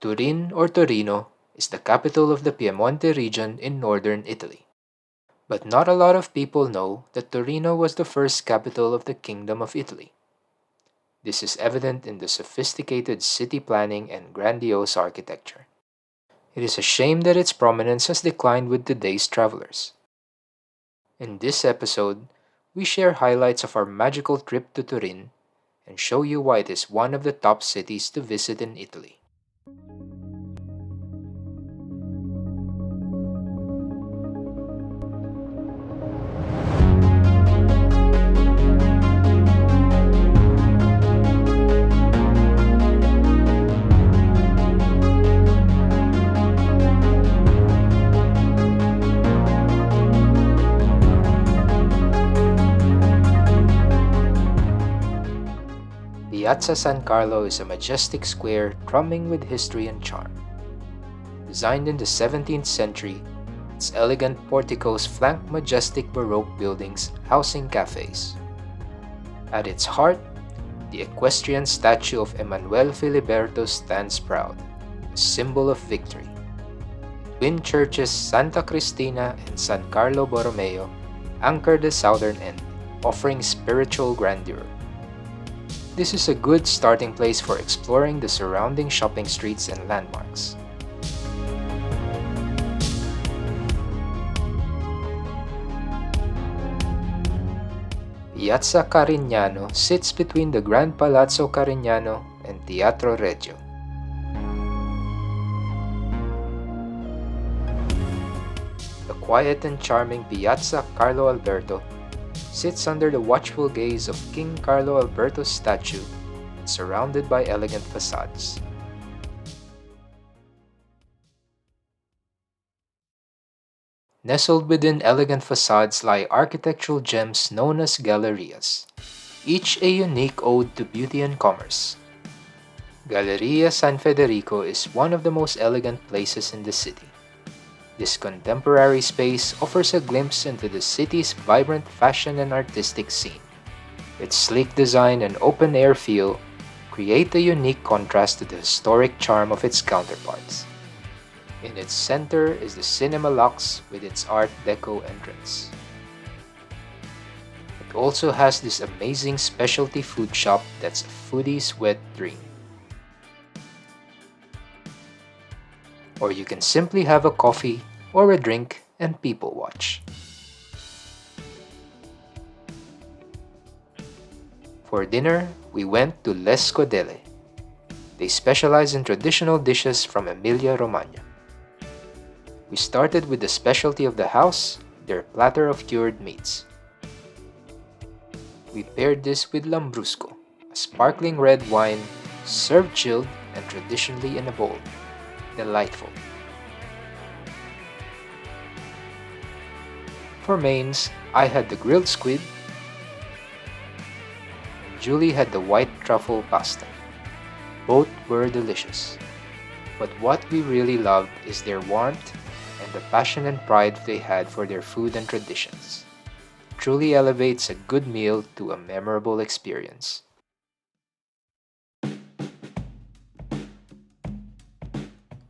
Turin or Torino is the capital of the Piemonte region in northern Italy. But not a lot of people know that Torino was the first capital of the Kingdom of Italy. This is evident in the sophisticated city planning and grandiose architecture. It is a shame that its prominence has declined with today's travelers. In this episode, we share highlights of our magical trip to Turin and show you why it is one of the top cities to visit in Italy. Piazza San Carlo is a majestic square drumming with history and charm. Designed in the 17th century, its elegant porticos flank majestic Baroque buildings housing cafes. At its heart, the equestrian statue of Emanuele Filiberto stands proud, a symbol of victory. Twin churches Santa Cristina and San Carlo Borromeo anchor the southern end, offering spiritual grandeur. This is a good starting place for exploring the surrounding shopping streets and landmarks. Piazza Carignano sits between the Grand Palazzo Carignano and Teatro Regio. The quiet and charming Piazza Carlo Alberto sits under the watchful gaze of King Carlo Alberto's statue and surrounded by elegant facades. Nestled within elegant facades lie architectural gems known as gallerias, each a unique ode to beauty and commerce. Galleria San Federico is one of the most elegant places in the city. This contemporary space offers a glimpse into the city's vibrant fashion and artistic scene. Its sleek design and open-air feel create a unique contrast to the historic charm of its counterparts. In its center is the Cinema Lux with its Art Deco entrance. It also has this amazing specialty food shop that's a foodie's wet dream. Or you can simply have a coffee or a drink and people watch. For dinner, we went to Les Scodelle. They specialize in traditional dishes from Emilia-Romagna. We started with the specialty of the house, their platter of cured meats. We paired this with Lambrusco, a sparkling red wine served chilled and traditionally in a bowl. Delightful. For mains, I had the grilled squid, and Julie had the white truffle pasta. Both were delicious. But what we really loved is their warmth and the passion and pride they had for their food and traditions. Truly elevates a good meal to a memorable experience.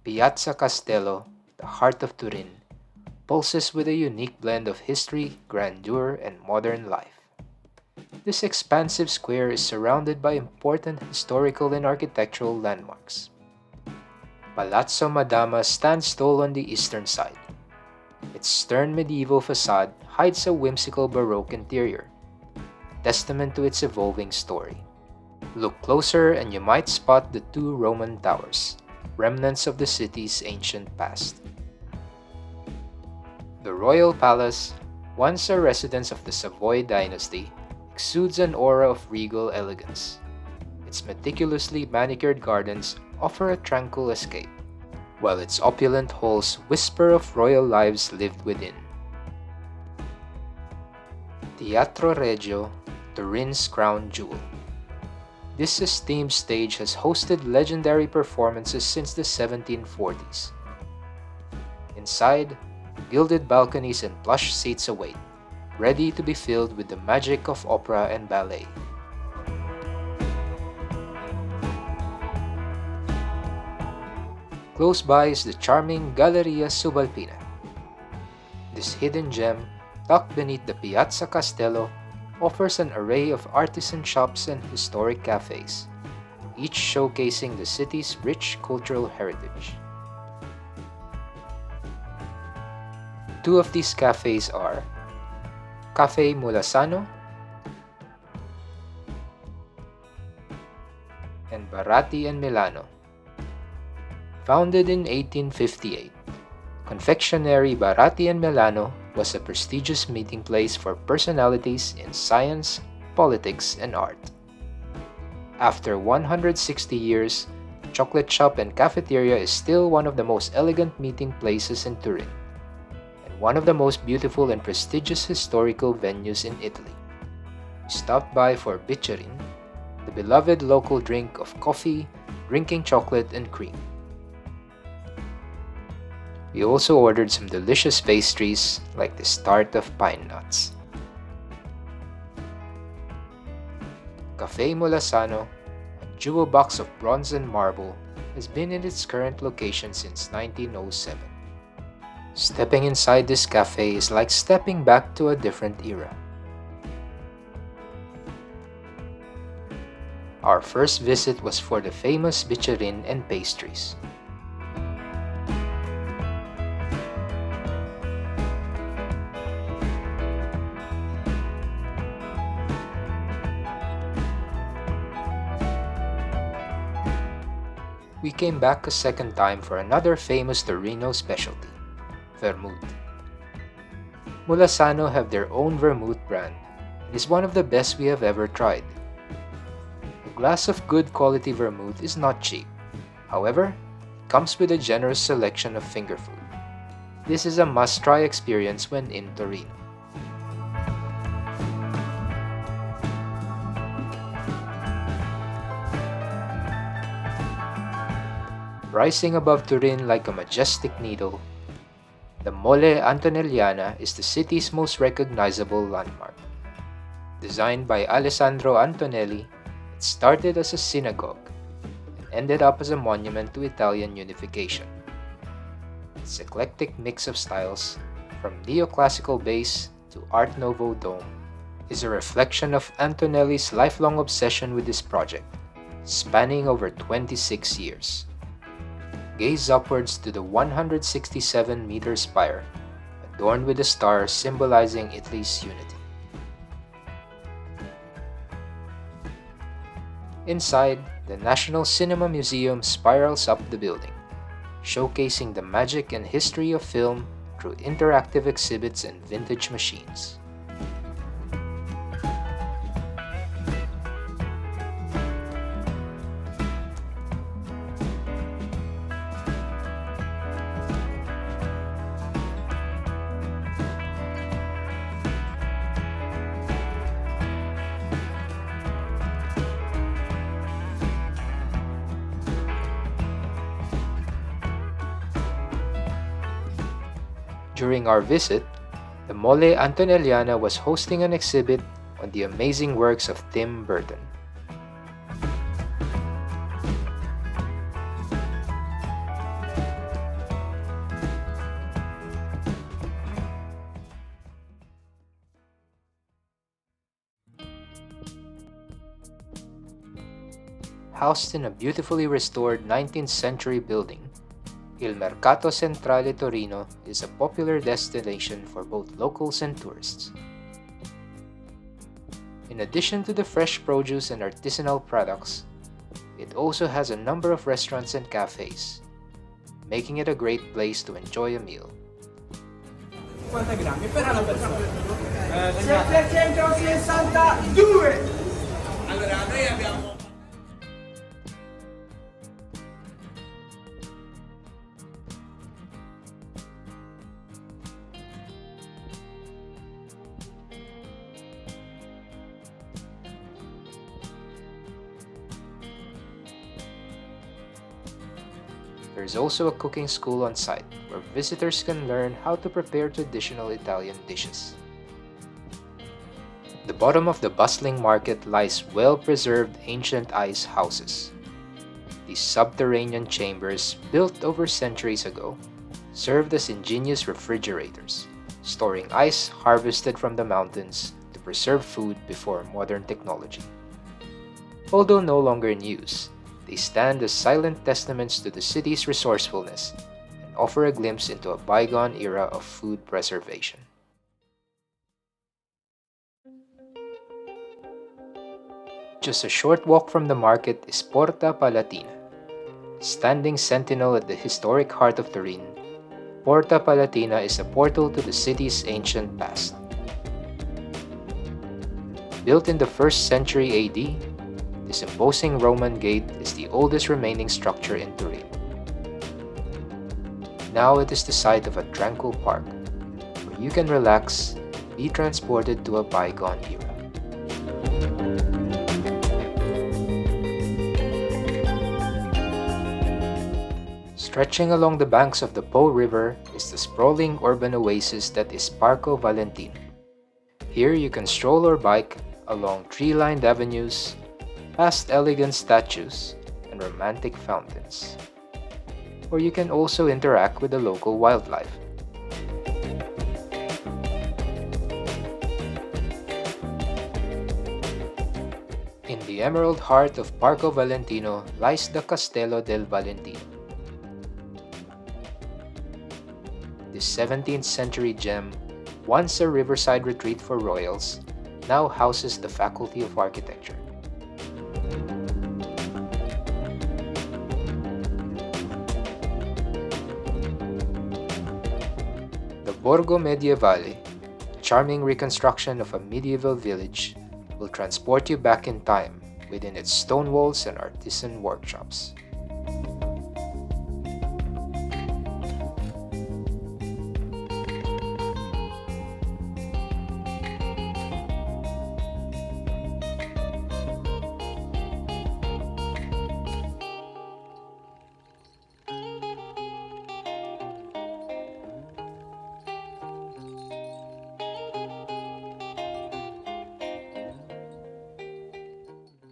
Piazza Castello, the heart of Turin, pulses with a unique blend of history, grandeur, and modern life. This expansive square is surrounded by important historical and architectural landmarks. Palazzo Madama stands tall on the eastern side. Its stern medieval facade hides a whimsical Baroque interior, a testament to its evolving story. Look closer and you might spot the two Roman towers, remnants of the city's ancient past. The Royal Palace, once a residence of the Savoy dynasty, exudes an aura of regal elegance. Its meticulously manicured gardens offer a tranquil escape, while its opulent halls whisper of royal lives lived within. Teatro Regio, Turin's crown jewel. This esteemed stage has hosted legendary performances since the 1740s. Inside, gilded balconies and plush seats await, ready to be filled with the magic of opera and ballet. Close by is the charming Galleria Subalpina. This hidden gem, tucked beneath the Piazza Castello, offers an array of artisan shops and historic cafes, each showcasing the city's rich cultural heritage. Two of these cafes are Caffe Mulassano and Baratti Milano. Founded in 1858, Confectionery Baratti Milano was a prestigious meeting place for personalities in science, politics, and art. After 160 years, the chocolate shop and cafeteria is still one of the most elegant meeting places in Turin, and one of the most beautiful and prestigious historical venues in Italy. We stopped by for biccherin, the beloved local drink of coffee, drinking chocolate, and cream. We also ordered some delicious pastries like the tart of pine nuts. Caffe Mulassano, a jewel box of bronze and marble, has been in its current location since 1907. Stepping inside this cafe is like stepping back to a different era. Our first visit was for the famous biccherin and pastries. We came back a second time for another famous Torino specialty, vermouth. Mulassano have their own vermouth brand and is one of the best we have ever tried. A glass of good quality vermouth is not cheap. However, it comes with a generous selection of finger food. This is a must-try experience when in Torino. Rising above Turin like a majestic needle, the Mole Antonelliana is the city's most recognizable landmark. Designed by Alessandro Antonelli, it started as a synagogue and ended up as a monument to Italian unification. Its eclectic mix of styles, from neoclassical base to Art Nouveau dome, is a reflection of Antonelli's lifelong obsession with this project, spanning over 26 years. Gaze upwards to the 167-meter spire, adorned with a star symbolizing Italy's unity. Inside, the National Cinema Museum spirals up the building, showcasing the magic and history of film through interactive exhibits and vintage machines. During our visit, the Mole Antonelliana was hosting an exhibit on the amazing works of Tim Burton. Housed in a beautifully restored 19th century building, Il Mercato Centrale Torino is a popular destination for both locals and tourists. In addition to the fresh produce and artisanal products, it also has a number of restaurants and cafes, making it a great place to enjoy a meal. 50 grammi per una persona. 762! Allora, noi abbiamo... There is also a cooking school on site where visitors can learn how to prepare traditional Italian dishes. At the bottom of the bustling market lies well-preserved ancient ice houses. These subterranean chambers, built over centuries ago, served as ingenious refrigerators, storing ice harvested from the mountains to preserve food before modern technology. Although no longer in use, they stand as silent testaments to the city's resourcefulness and offer a glimpse into a bygone era of food preservation. Just a short walk from the market is Porta Palatina. Standing sentinel at the historic heart of Turin, Porta Palatina is a portal to the city's ancient past. Built in the 1st century AD, this imposing Roman gate is the oldest remaining structure in Turin. Now it is the site of a tranquil park, where you can relax and be transported to a bygone era. Stretching along the banks of the Po River is the sprawling urban oasis that is Parco Valentino. Here you can stroll or bike along tree-lined avenues, past elegant statues and romantic fountains. Or you can also interact with the local wildlife. In the emerald heart of Parco Valentino lies the Castello del Valentino. This 17th century gem, once a riverside retreat for royals, now houses the Faculty of Architecture. The Borgo Medievale, a charming reconstruction of a medieval village, will transport you back in time within its stone walls and artisan workshops.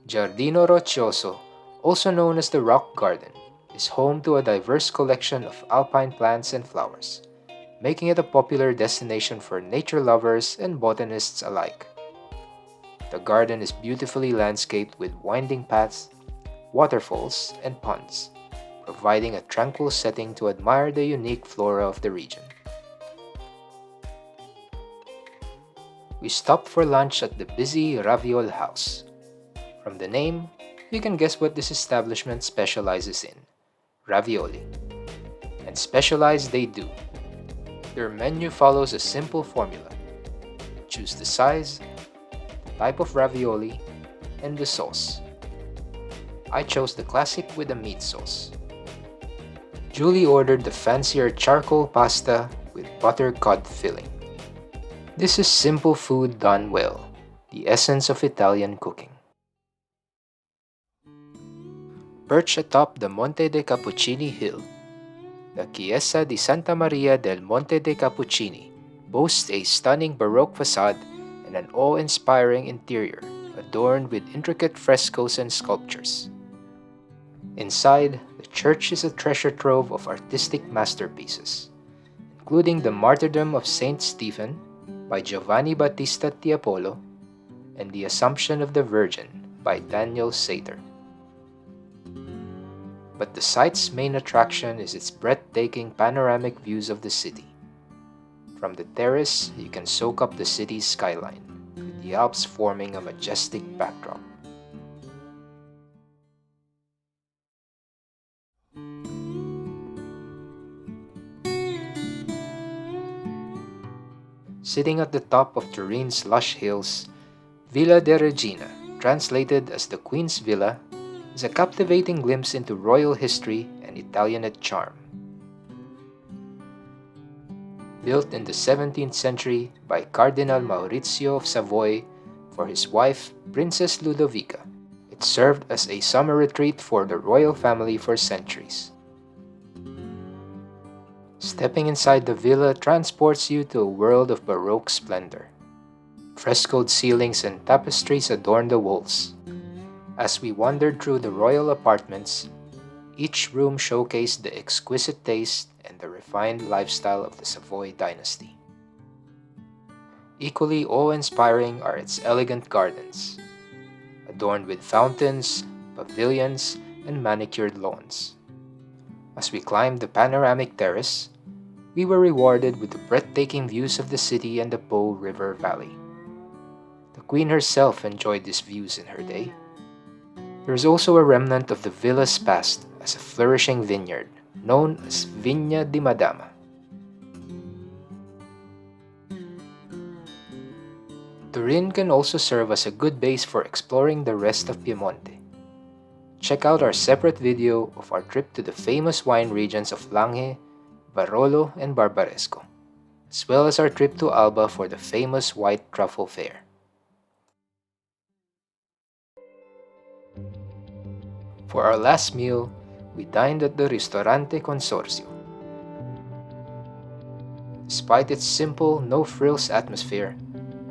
Giardino Roccioso, also known as the Rock Garden, is home to a diverse collection of alpine plants and flowers, making it a popular destination for nature lovers and botanists alike. The garden is beautifully landscaped with winding paths, waterfalls, and ponds, providing a tranquil setting to admire the unique flora of the region. We stopped for lunch at the busy Raviol House. From the name, you can guess what this establishment specializes in: ravioli. And specialize they do. Their menu follows a simple formula. Choose the size, the type of ravioli, and the sauce. I chose the classic with a meat sauce. Julie ordered the fancier charcoal pasta with butter cod filling. This is simple food done well, the essence of Italian cooking. Perched atop the Monte dei Cappuccini hill, the Chiesa di Santa Maria del Monte dei Cappuccini boasts a stunning Baroque facade and an awe-inspiring interior adorned with intricate frescoes and sculptures. Inside, the church is a treasure trove of artistic masterpieces, including the Martyrdom of Saint Stephen by Giovanni Battista Tiepolo and the Assumption of the Virgin by Daniel Sater. But the site's main attraction is its breathtaking panoramic views of the city. From the terrace, you can soak up the city's skyline, with the Alps forming a majestic backdrop. Sitting at the top of Turin's lush hills, Villa de Regina, translated as the Queen's Villa, is a captivating glimpse into royal history and Italianate charm. Built in the 17th century by Cardinal Maurizio of Savoy for his wife, Princess Ludovica, it served as a summer retreat for the royal family for centuries. Stepping inside the villa transports you to a world of Baroque splendor. Frescoed ceilings and tapestries adorn the walls. As we wandered through the royal apartments, Each room showcased the exquisite taste and the refined lifestyle of the Savoy dynasty. Equally awe-inspiring are its elegant gardens, adorned with fountains, pavilions, and manicured lawns. As we climbed the panoramic terrace, we were rewarded with the breathtaking views of the city and the Po River Valley. The Queen herself enjoyed these views in her day. There is also a remnant of the villa's past as a flourishing vineyard, known as Vigna di Madama. Turin can also serve as a good base for exploring the rest of Piemonte. Check out our separate video of our trip to the famous wine regions of Langhe, Barolo, and Barbaresco, as well as our trip to Alba for the famous White Truffle Fair. For our last meal, we dined at the Ristorante Consorzio. Despite its simple, no-frills atmosphere,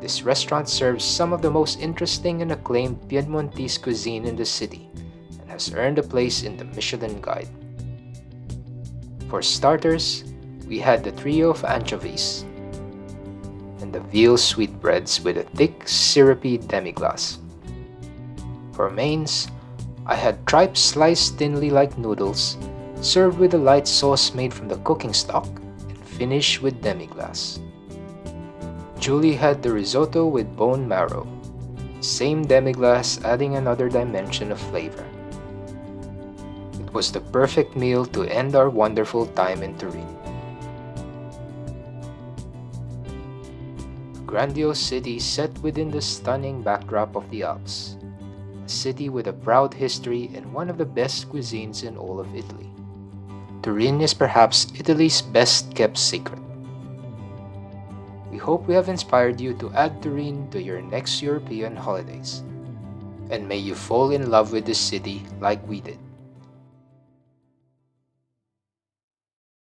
this restaurant serves some of the most interesting and acclaimed Piedmontese cuisine in the city and has earned a place in the Michelin Guide. For starters, we had the trio of anchovies and the veal sweetbreads with a thick, syrupy demi-glace. For mains, I had tripe sliced thinly like noodles, served with a light sauce made from the cooking stock and finished with demi-glace. Julie had the risotto with bone marrow, same demi-glace adding another dimension of flavor. It was the perfect meal to end our wonderful time in Turin. A grandiose city set within the stunning backdrop of the Alps. A city with a proud history and one of the best cuisines in all of Italy. Turin is perhaps Italy's best kept secret. We hope we have inspired you to add Turin to your next European holidays. And may you fall in love with this city like we did.